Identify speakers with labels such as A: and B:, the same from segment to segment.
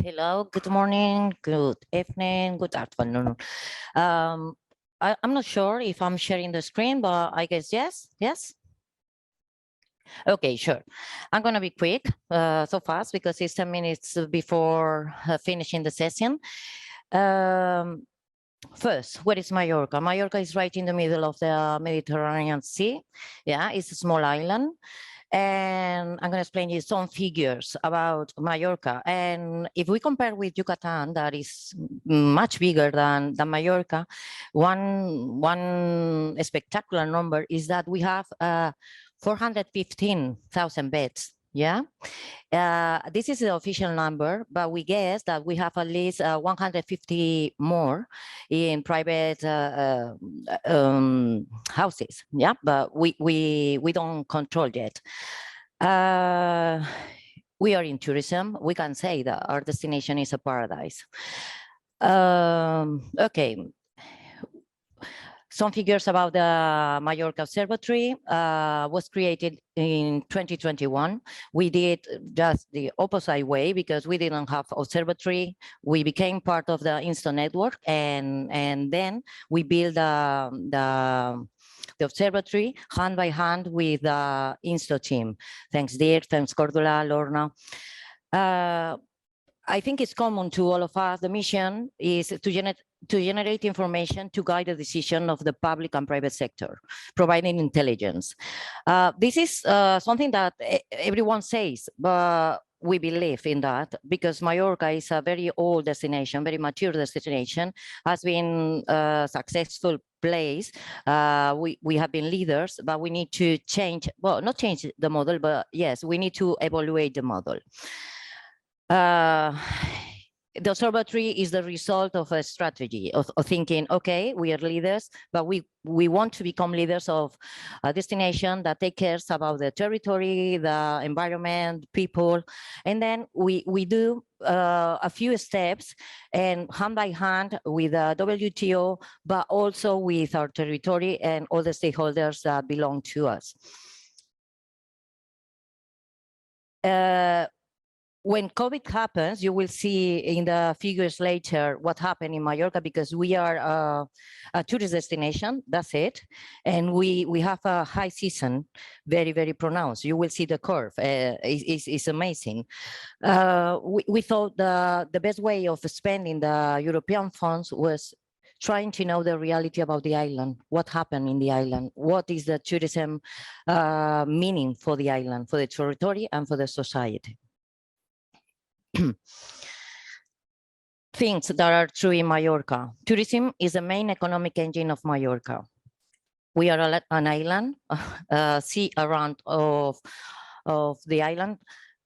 A: Hello, good morning, good evening, good afternoon. I'm not sure if I'm sharing the screen, but I guess yes, yes. Okay, sure. I'm going to be quick, so fast, because it's 10 minutes before finishing the session. First, what is Mallorca? Mallorca is right in the middle of the Mediterranean Sea. Yeah, it's a small island. And I'm going to explain you some figures about Mallorca. And if we compare with Yucatan, that is much bigger than Mallorca, one spectacular number is that we have 415,000 beds. Yeah, this is the official number, but we guess that we have at least 150 more in private houses. Yeah, but we don't control yet. We are in tourism. We can say that our destination is a paradise. Okay. Some figures about the Mallorca Observatory was created in 2021. We did just the opposite way because we didn't have observatory. We became part of the INSTO network, and then we built the observatory hand by hand with the INSTO team. Thanks, Dirk, thanks, Cordula, Lorna. I think it's common to all of us. The mission is to generate information to guide the decision of the public and private sector, providing intelligence. This is something that everyone says, but we believe in that because Mallorca is a very old destination, very mature destination, has been a successful place. We have been leaders, but we need to change, well, not change the model, but yes, we need to evaluate the model. The observatory is the result of a strategy of thinking, okay, we are leaders, but we want to become leaders of a destination that takes care about the territory, the environment, people. And then we do a few steps and hand by hand with the WTO, but also with our territory and all the stakeholders that belong to us. When COVID happens, you will see in the figures later what happened in Mallorca because we are a tourist destination, that's it. And we have a high season, very, very pronounced. You will see the curve, it's amazing. We thought the best way of spending the European funds was trying to know the reality about the island, what happened in the island, what is the tourism meaning for the island, for the territory and for the society. Things that are true in Mallorca. Tourism is the main economic engine of Mallorca. We are an island, sea around of the island,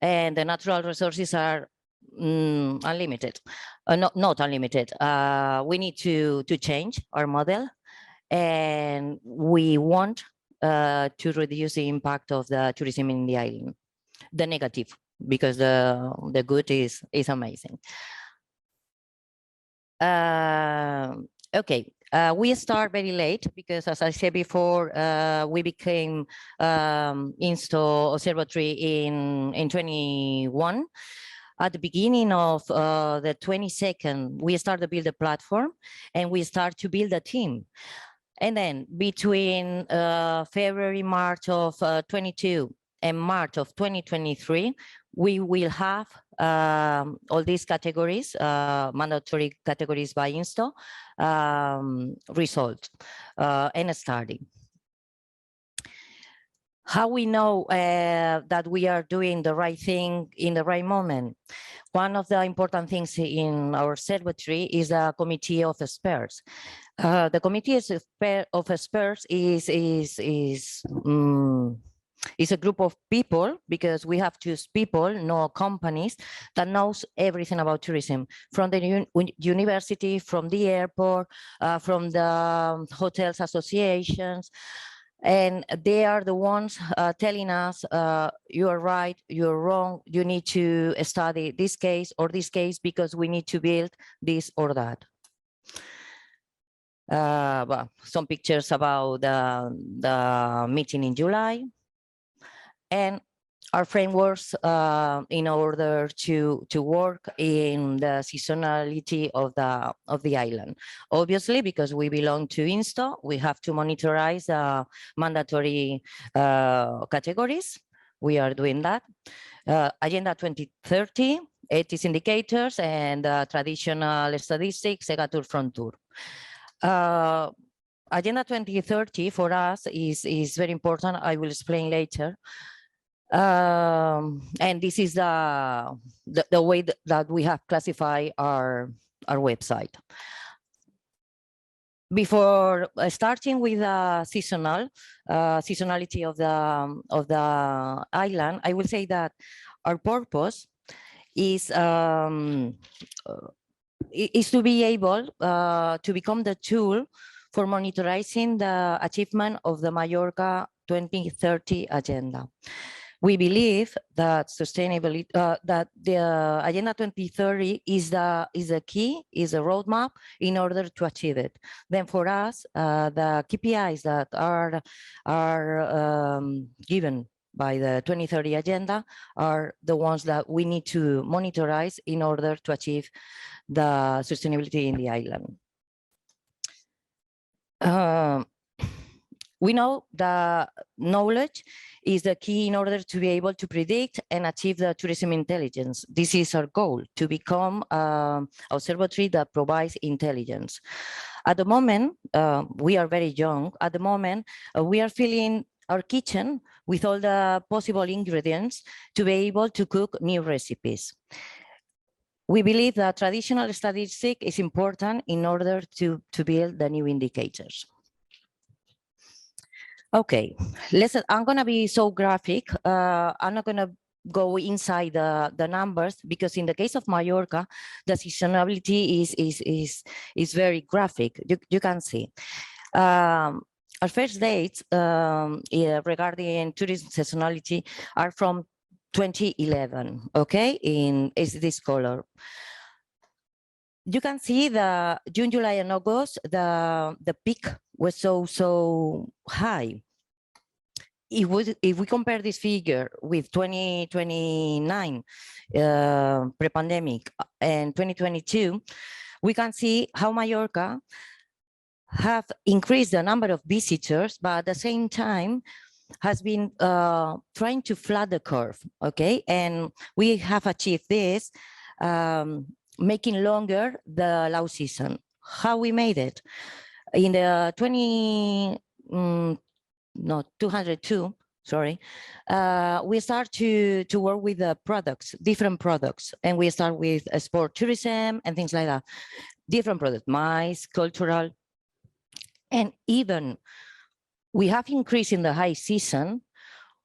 A: and the natural resources are unlimited, not unlimited. We need to change our model, and we want to reduce the impact of the tourism in the island, the negative, because the good is amazing. Okay, we start very late because, as I said before, we became INSTO Observatory in 21. At the beginning of the 22nd, we start to build a platform and we start to build a team. And then between February, March of 22 and March of 2023, we will have all these categories, mandatory categories by INSTO, result and starting. How we know that we are doing the right thing in the right moment? One of the important things in our observatory is a committee of experts. The committee of experts is a group of people, because we have choose people, no companies, that knows everything about tourism, from the university, from the airport, from the hotels associations, and they are the ones telling us, you are right, you're wrong, you need to study this case or this case because we need to build this or that. Well, some pictures about the meeting in July. And our frameworks in order to work in the seasonality of the island. Obviously, because we belong to INSTO, we have to monitorize mandatory categories. We are doing that. Agenda 2030, 80 indicators, and traditional statistics, Segatur Frontour. Agenda 2030 for us is very important. I will explain later. And this is the way that we have classified our website. Before starting with the seasonality of the island, I will say that our purpose is to be able to become the tool for monitoring the achievement of the Mallorca 2030 agenda. We believe that sustainability, that the Agenda 2030 is the key, is a roadmap in order to achieve it. Then for us, the KPIs that are given by the 2030 agenda are the ones that we need to monitorize in order to achieve the sustainability in the island. We know that knowledge is the key in order to be able to predict and achieve the tourism intelligence. This is our goal, to become an observatory that provides intelligence. At the moment, we are very young. At the moment, we are filling our kitchen with all the possible ingredients to be able to cook new recipes. We believe that traditional statistic is important in order to build the new indicators. Okay, I'm going to be so graphic. I'm not going to go inside the numbers, because in the case of Mallorca, the seasonality is very graphic. You can see. Our first dates regarding tourism seasonality are from 2011, okay, is this color. You can see the June, July, and August, the peak was so high. If we compare this figure with 2029 pre-pandemic and 2022, we can see how Mallorca have increased the number of visitors, but at the same time has been trying to flat the curve, okay? And we have achieved this, making longer the low season. How we made it? In the 202, sorry, we start to work with the products, different products, and we start with sport tourism and things like that. Different products, mice, cultural, and even we have increased in the high season.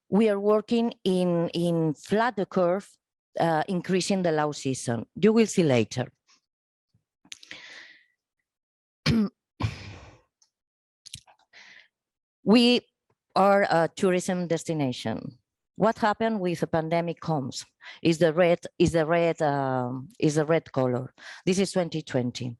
A: We are working in flat the curve, increasing the low season. You will see later. We are a tourism destination. What happened with the pandemic comes is the red color. This is 2020.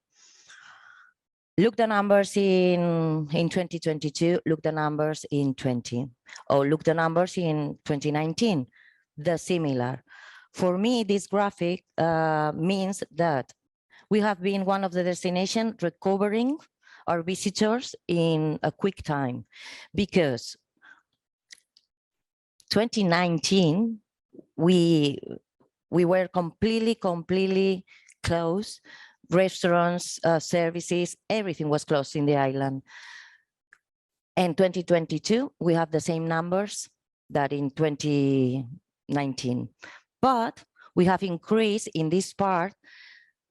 A: Look the numbers in 2022, look the numbers in 20, or look the numbers in 2019, the similar. For me, this graphic means that we have been one of the destinations recovering our visitors in a quick time, because 2019, we were completely closed. Restaurants, services, everything was closed in the island. And 2022, we have the same numbers that in 2019. But we have increased in this part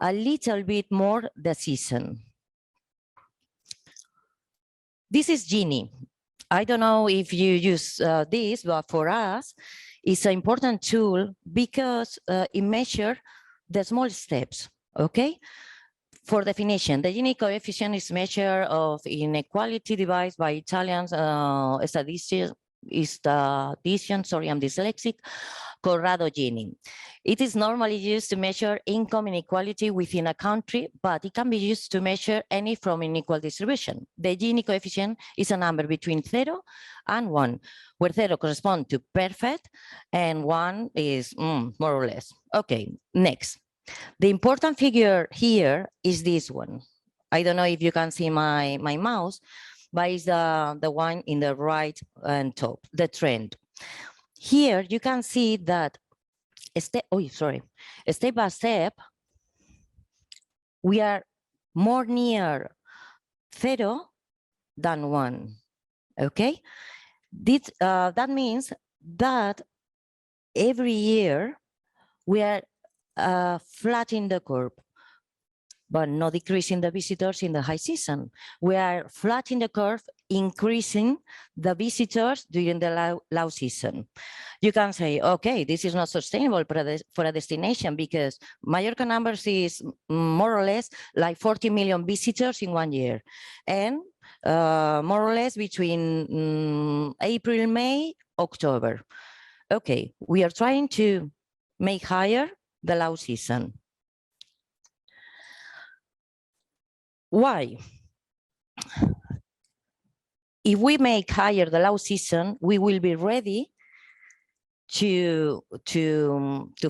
A: a little bit more the season. This is Gini. I don't know if you use this, but for us, it's an important tool because it measures the small steps, okay? For definition, the Gini coefficient is measure of inequality devised by Italian is the addition, sorry, I'm dyslexic, Corrado Gini. It is normally used to measure income inequality within a country, but it can be used to measure any from unequal distribution. The Gini coefficient is a number between 0 and 1, where 0 corresponds to perfect and 1 is more or less. Okay, next. The important figure here is this one. I don't know if you can see my mouse, but it's the one in the right and top, the trend. Here you can see that step by step, we are more near 0 than 1. Okay, that means that every year we are flattening the curve, but not decreasing the visitors in the high season. We are flattening the curve, increasing the visitors during the low season. You can say, okay, this is not sustainable for a destination because Mallorca numbers is more or less like 40 million visitors in 1 year. And more or less between April, May, October. Okay, we are trying to make higher the low season. Why? If we make higher the low season, we will be ready to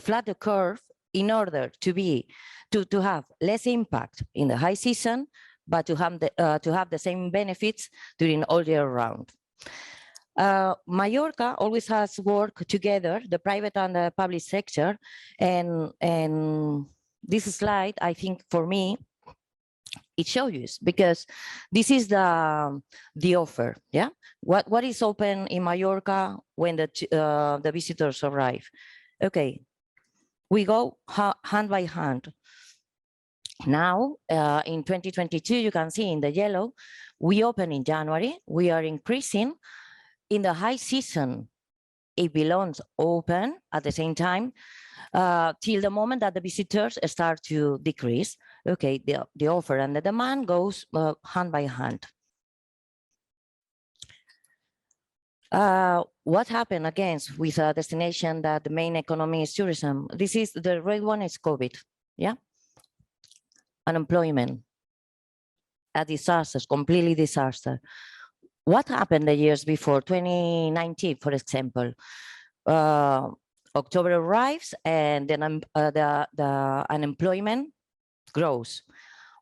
A: flat the curve in order to have less impact in the high season, but to have the same benefits during all year round. Mallorca always has worked together, the private and the public sector, and this slide, I think for me, it shows you because this is the offer. Yeah, what is open in Mallorca when the visitors arrive? Okay, we go hand by hand. Now in 2022, you can see in the yellow, we open in January. We are increasing in the high season. It belongs open at the same time till the moment that the visitors start to decrease. Okay, the offer and the demand goes hand by hand. What happened again with a destination that the main economy is tourism? This is the red one is COVID, yeah? Unemployment, a disaster, completely disaster. What happened the years before, 2019, for example? October arrives and then the unemployment grows.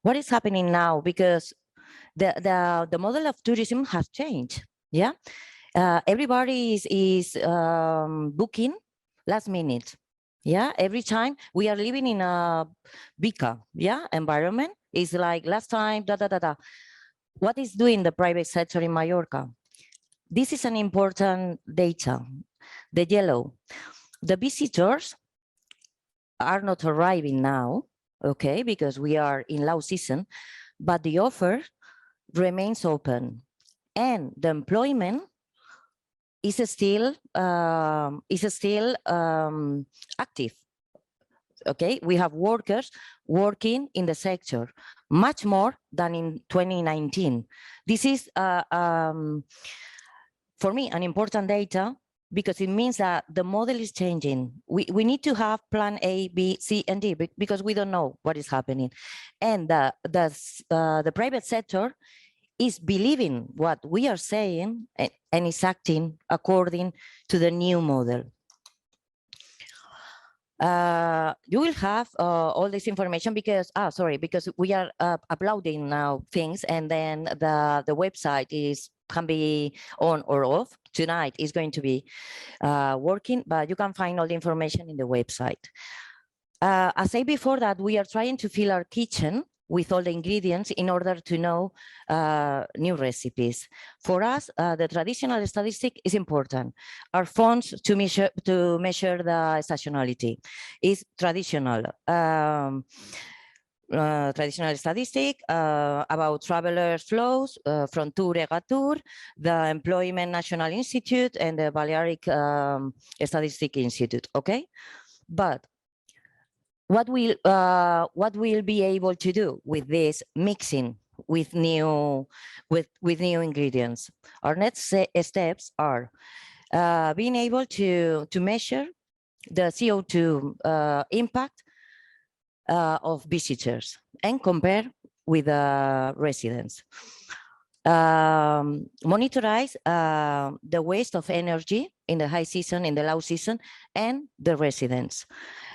A: What is happening now? Because the model of tourism has changed. Yeah, everybody is booking last minute. Yeah, every time we are living in a VICA, yeah, environment. It's like last time, What is doing the private sector in Mallorca? This is an important data. The yellow, the visitors are not arriving now, okay, because we are in low season, but the offer remains open and the employment is still active. Okay, we have workers working in the sector much more than in 2019. This is for me an important data because it means that the model is changing. We need to have plan A, B, C, and D because we don't know what is happening. And the private sector is believing what we are saying and is acting according to the new model. You will have all this information because, because we are uploading now things and then the website can be on or off. Tonight is going to be working, but you can find all the information in the website. I said before that we are trying to fill our kitchen with all the ingredients in order to know new recipes. For us, the traditional statistic is important. Our fonts to measure the seasonality is traditional. Traditional statistic about traveler flows from Tour Egatur, the Employment National Institute, and the Balearic Statistic Institute. Okay, but what we'll be able to do with this mixing with new ingredients. Our next steps are being able to measure the CO2 impact of visitors and compare with residents. Monitorize the waste of energy in the high season, in the low season, and the residents.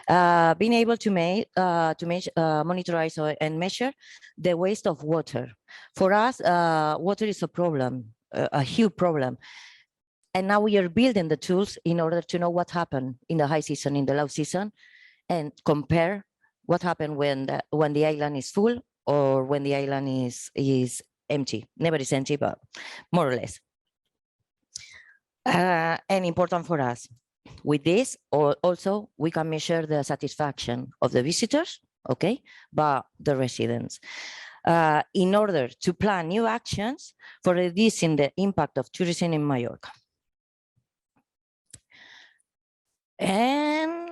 A: Being able to monitorize and measure the waste of water. For us, water is a problem, a huge problem. And now we are building the tools in order to know what happened in the high season, in the low season, and compare what happened when the island is full or when the island is empty. Never is empty, but more or less. And important for us. With this, also, we can measure the satisfaction of the visitors, okay, but the residents. In order to plan new actions for reducing the impact of tourism in Mallorca. And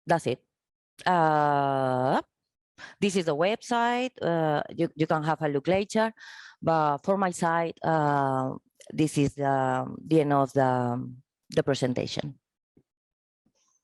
A: that's it. This is the website. You can have a look later, but for my side, this is the end of the presentation.